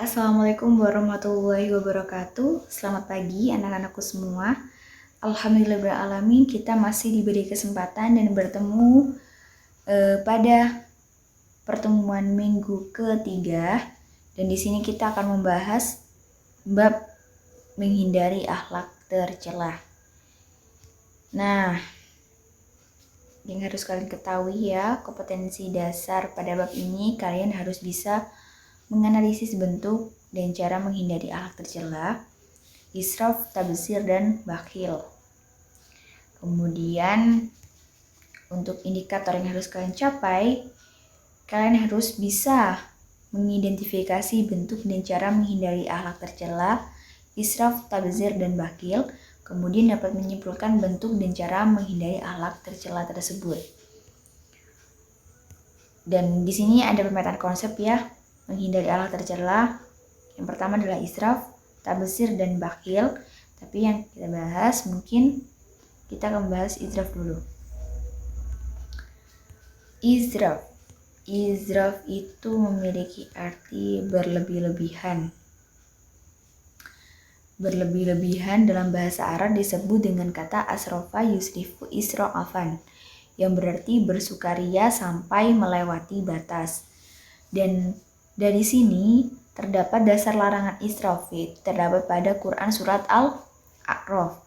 Assalamualaikum warahmatullahi wabarakatuh. Selamat pagi anak-anakku semua. Alhamdulillahirrahmanirrahim, kita masih diberi kesempatan dan bertemu pada pertemuan minggu ketiga. Dan di sini kita akan membahas bab menghindari akhlak tercela. Nah, yang harus kalian ketahui ya, kompetensi dasar pada bab ini kalian harus bisa menganalisis bentuk dan cara menghindari akhlak tercela, israf, tabdzir, dan bakhil. Kemudian untuk indikator yang harus kalian capai, kalian harus bisa mengidentifikasi bentuk dan cara menghindari akhlak tercela, israf, tabdzir, dan bakhil. Kemudian dapat menyimpulkan bentuk dan cara menghindari akhlak tercela tersebut. Dan di sini ada pemetaan konsep ya, menghindari akhlak tercela. Yang pertama adalah israf, tabdzir, dan bakhil. Tapi yang kita bahas mungkin kita akan bahas israf dulu. Israf itu memiliki arti berlebih-lebihan. Berlebih-lebihan dalam bahasa Arab disebut dengan kata asrofa yusrifu isra'afan, yang berarti bersukaria sampai melewati batas. Dan dari sini terdapat dasar larangan israf, terdapat pada Quran surat Al-A'raf,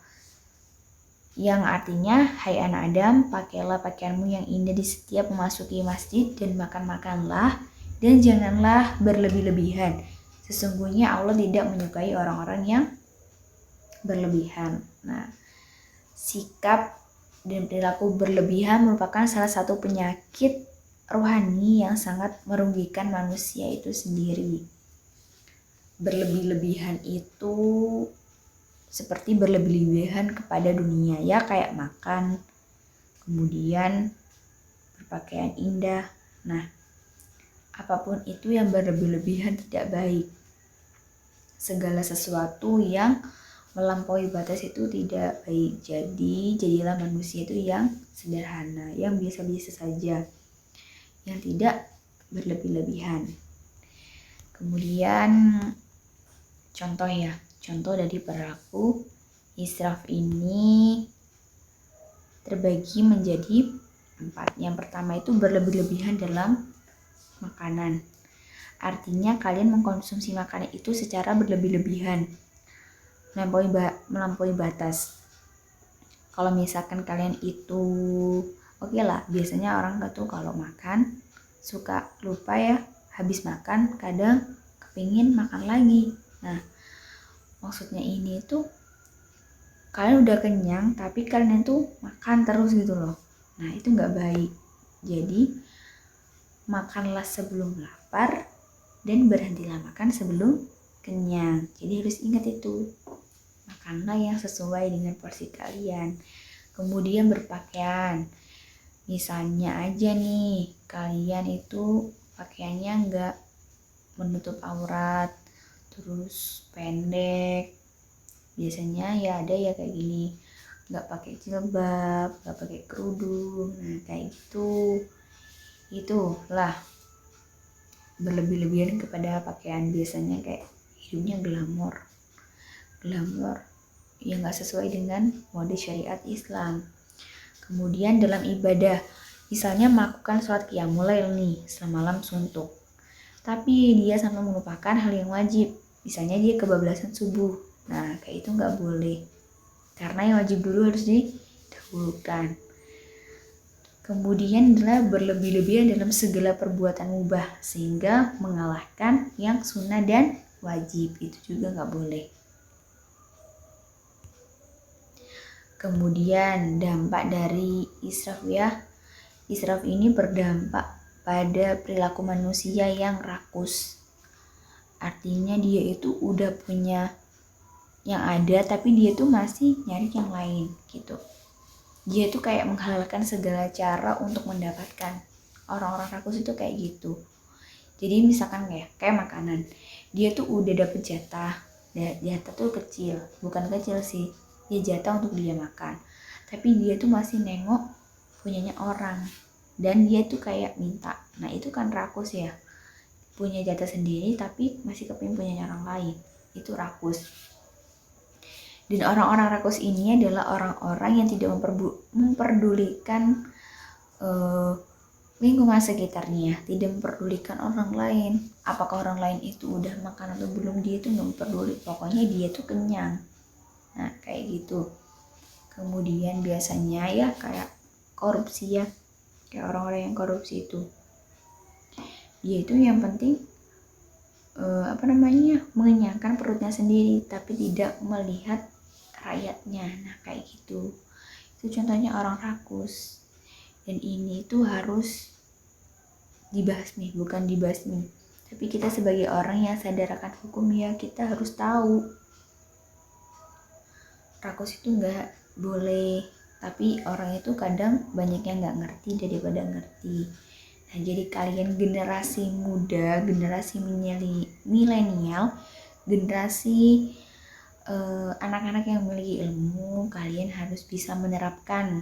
yang artinya, hai anak Adam, pakailah pakaianmu yang indah di setiap memasuki masjid dan makan-makanlah, dan janganlah berlebih-lebihan. Sesungguhnya Allah tidak menyukai orang-orang yang berlebihan. Nah, sikap dan perilaku berlebihan merupakan salah satu penyakit rohani yang sangat merugikan manusia itu sendiri. Berlebih-lebihan itu seperti berlebih-lebihan kepada dunia ya, kayak makan, kemudian berpakaian indah. Nah, apapun itu yang berlebih-lebihan tidak baik. Segala sesuatu yang melampaui batas itu tidak baik. Jadi, jadilah manusia itu yang sederhana, yang biasa-biasa saja, yang tidak berlebih-lebihan. Kemudian contoh dari perilaku israf ini terbagi menjadi 4. Yang pertama itu berlebih-lebihan dalam makanan. Artinya kalian mengkonsumsi makanan itu secara berlebih-lebihan, melampaui batas. Kalau misalkan kalian itu oke lah, biasanya orang tuh kalau makan suka lupa ya, habis makan kadang kepingin makan lagi. Nah, maksudnya ini tuh kalian udah kenyang tapi kalian tuh makan terus gitu loh. Nah, itu nggak baik. Jadi makanlah sebelum lapar dan berhentilah makan sebelum kenyang. Jadi harus ingat itu, makanlah yang sesuai dengan porsi kalian. Kemudian berpakaian, misalnya aja nih kalian itu pakaiannya nggak menutup aurat, terus pendek, biasanya ya ada ya kayak gini, nggak pakai jilbab, nggak pakai kerudung. Nah, kayak gitu, itulah berlebih-lebihan kepada pakaian. Biasanya kayak hidupnya glamor yang gak sesuai dengan mode syariat Islam. Kemudian dalam ibadah, misalnya melakukan sholat qiyamul lail nih semalam suntuk, tapi dia sampai melupakan hal yang wajib, misalnya dia kebablasan subuh. Nah, kayak itu gak boleh, karena yang wajib dulu harus didahulukan. Kemudian adalah berlebih-lebihan dalam segala perbuatan mubah, sehingga mengalahkan yang sunnah dan wajib, itu juga gak boleh. Kemudian dampak dari israf ya, israf ini berdampak pada perilaku manusia yang rakus. Artinya dia itu udah punya yang ada tapi dia tuh masih nyari yang lain gitu. Dia tuh kayak menghalalkan segala cara untuk mendapatkan. Orang-orang rakus itu kayak gitu. Jadi misalkan kayak makanan, dia tuh udah dapet jatah tuh kecil, bukan kecil sih, dia jatah untuk dia makan, tapi dia tuh masih nengok punyanya orang dan dia tuh kayak minta. Nah, itu kan rakus ya. punya jatah sendiri tapi masih kepingin punya orang lain. Itu rakus. Dan orang-orang rakus ini adalah orang-orang yang tidak memperdulikan lingkungan sekitarnya, tidak memperdulikan orang lain. Apakah orang lain itu udah makan atau belum, dia itu nggak peduli, pokoknya dia tuh kenyang. Nah kayak gitu. Kemudian biasanya ya kayak korupsi ya, kayak orang-orang yang korupsi itu, dia itu yang penting mengenyangkan perutnya sendiri tapi tidak melihat rakyatnya. Nah kayak gitu, itu contohnya orang rakus. Dan ini tuh harus dibasmi, bukan dibasmi, tapi kita sebagai orang yang sadar akan hukum ya, kita harus tahu rakus itu nggak boleh. Tapi orang itu kadang banyak yang nggak ngerti daripada ngerti. Nah jadi kalian generasi muda, generasi milenial, generasi anak-anak yang memiliki ilmu, kalian harus bisa menerapkan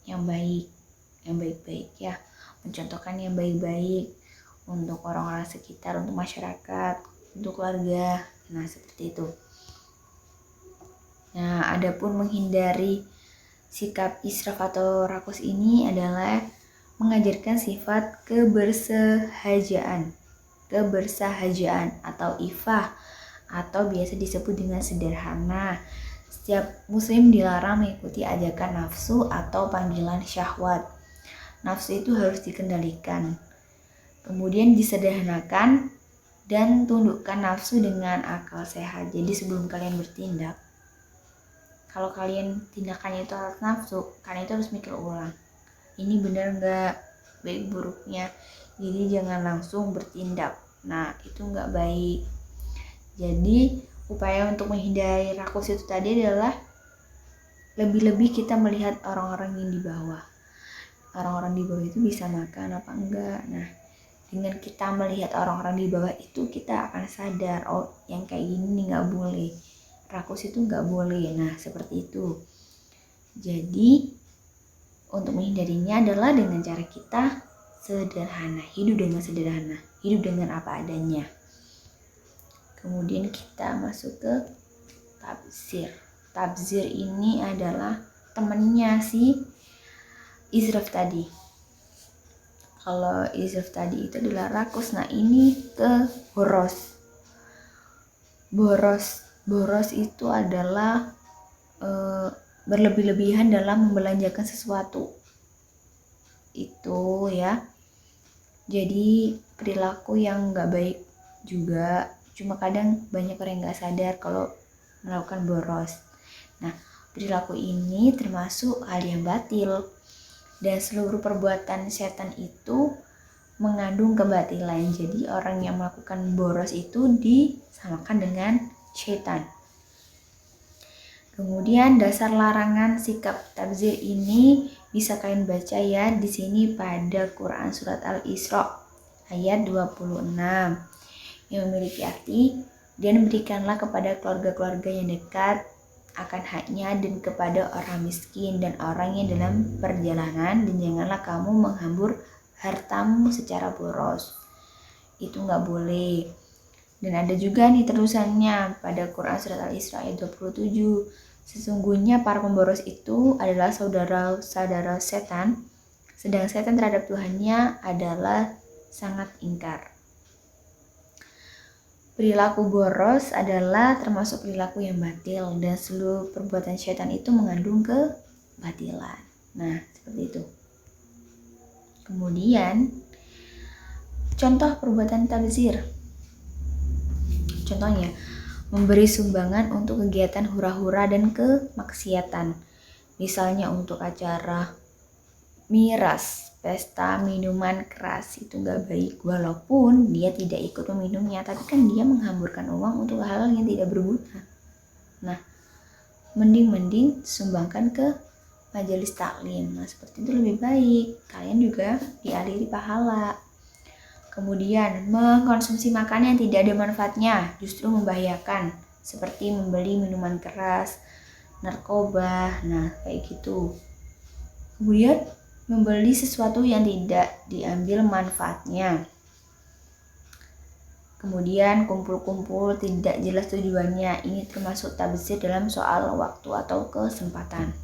yang baik-baik ya, mencontohkan yang baik-baik untuk orang-orang sekitar, untuk masyarakat, untuk keluarga. Nah seperti itu. Nah adapun menghindari sikap israf atau rakus ini adalah mengajarkan sifat kebersahajaan atau ifah, atau biasa disebut dengan sederhana. Setiap muslim dilarang mengikuti ajakan nafsu atau panggilan syahwat. Nafsu itu harus dikendalikan, kemudian disederhanakan, dan tundukkan nafsu dengan akal sehat. Jadi sebelum kalian bertindak, kalau kalian tindakannya itu atas nafsu, kalian itu harus mikir ulang, ini benar nggak, baik buruknya. Jadi jangan langsung bertindak. Nah itu nggak baik. Jadi upaya untuk menghindari rakus itu tadi adalah lebih-lebih kita melihat orang-orang yang di bawah. Orang-orang di bawah itu bisa makan apa enggak. Nah dengan kita melihat orang-orang di bawah itu, kita akan sadar, oh yang kayak gini nggak boleh, rakus itu nggak boleh. Nah seperti itu. Jadi untuk menghindarinya adalah dengan cara kita sederhana, hidup dengan sederhana, hidup dengan apa adanya. Kemudian kita masuk ke tabzir. Tabzir ini adalah temennya si israf tadi. Kalau israf tadi itu adalah rakus. Nah ini ke boros. Boros itu adalah berlebih-lebihan dalam membelanjakan sesuatu. Itu ya. Jadi perilaku yang gak baik juga. Cuma kadang banyak orang yang gak sadar kalau melakukan boros. Nah perilaku ini termasuk hal yang batil. Dan seluruh perbuatan setan itu mengandung kebatilan. Jadi orang yang melakukan boros itu disamakan dengan setan. Kemudian dasar larangan sikap tabzir ini bisa kalian baca ya di sini pada Quran surat Al-Isra ayat 26 yang memiliki arti, dan berikanlah kepada keluarga-keluarga yang dekat akan haknya dan kepada orang miskin dan orang yang dalam perjalanan, dan janganlah kamu menghambur hartamu secara boros. Itu nggak boleh. Dan ada juga nih terusannya pada Quran surat Al-Isra ayat 27. Sesungguhnya para pemboros itu adalah saudara-saudara setan, sedang setan terhadap Tuhannya adalah sangat ingkar. Perilaku boros adalah termasuk perilaku yang batil, dan seluruh perbuatan setan itu mengandung kebatilan. Nah, seperti itu. Kemudian, contoh perbuatan tabzir. Contohnya, memberi sumbangan untuk kegiatan hura-hura dan kemaksiatan. Misalnya untuk acara miras, pesta minuman keras, itu gak baik. Walaupun dia tidak ikut meminumnya, tapi kan dia menghamburkan uang untuk hal yang tidak berguna. Nah, mending sumbangkan ke majelis taklim. Nah, seperti itu lebih baik. Kalian juga dialiri pahala. Kemudian, mengkonsumsi makanan yang tidak ada manfaatnya justru membahayakan, seperti membeli minuman keras, narkoba, nah kayak gitu. Kemudian, membeli sesuatu yang tidak diambil manfaatnya. Kemudian kumpul-kumpul tidak jelas tujuannya. Ini termasuk tabdzir dalam soal waktu atau kesempatan.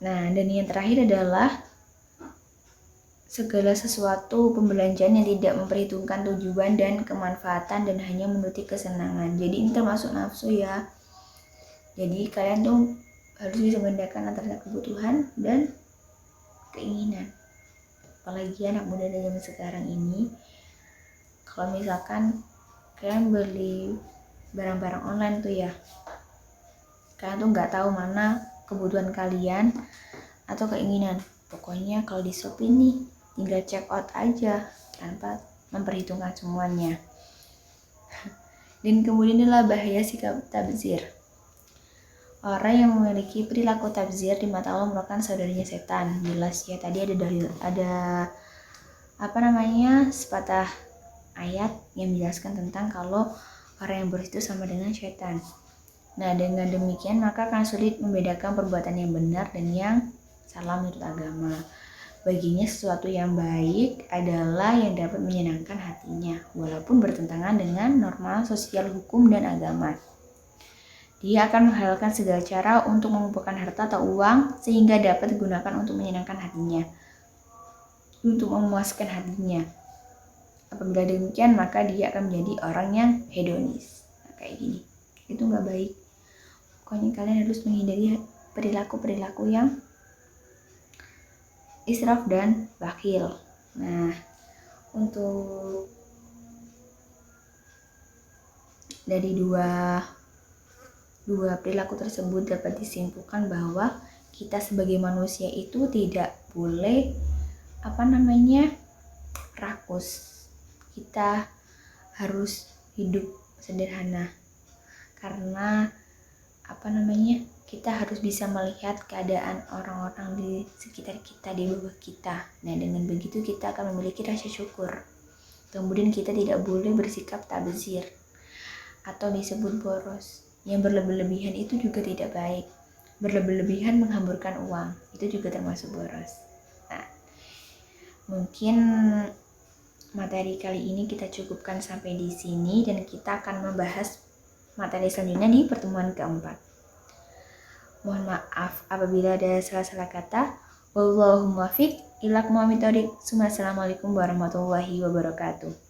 Nah, dan yang terakhir adalah segala sesuatu pembelanjaan yang tidak memperhitungkan tujuan dan kemanfaatan dan hanya menuti kesenangan. Jadi ini termasuk nafsu ya. Jadi kalian tuh harus bisa membedakan antara kebutuhan dan keinginan. Apalagi anak muda zaman sekarang ini, kalau misalkan kalian beli barang-barang online tuh ya, kalian tuh nggak tahu mana kebutuhan kalian atau keinginan. Pokoknya kalau di Shopee nih tinggal check out aja tanpa memperhitungkan semuanya. Dan kemudian adalah bahaya sikap tabdzir. Orang yang memiliki perilaku tabdzir di mata Allah merupakan saudaranya setan. Jelas ya, tadi ada sepatah ayat yang menjelaskan tentang kalau orang yang boros itu sama dengan setan. Nah, dengan demikian maka akan sulit membedakan perbuatan yang benar dan yang salah menurut agama. Baginya sesuatu yang baik adalah yang dapat menyenangkan hatinya, walaupun bertentangan dengan norma sosial, hukum, dan agama. Dia akan menghalalkan segala cara untuk mengumpulkan harta atau uang sehingga dapat digunakan untuk menyenangkan hatinya, untuk memuaskan hatinya. Apabila demikian, maka dia akan menjadi orang yang hedonis. Nah, kayak gini, itu nggak baik. Pokoknya kalian harus menghindari perilaku-perilaku yang israf dan bakhil. Nah, untuk dari dua perilaku tersebut dapat disimpulkan bahwa kita sebagai manusia itu tidak boleh rakus. Kita harus hidup sederhana karena kita harus bisa melihat keadaan orang-orang di sekitar kita, di bawah kita. Nah, dengan begitu kita akan memiliki rasa syukur. Kemudian kita tidak boleh bersikap tabdzir atau disebut boros. Yang berlebihan itu juga tidak baik. Berlebihan menghamburkan uang, itu juga termasuk boros. Nah, mungkin materi kali ini kita cukupkan sampai di sini dan kita akan membahas materi selanjutnya di pertemuan keempat. Mohon maaf apabila ada salah-salah kata. Wallahul muwaffiq ila aqwamit thoriq. Assalamualaikum warahmatullahi wabarakatuh.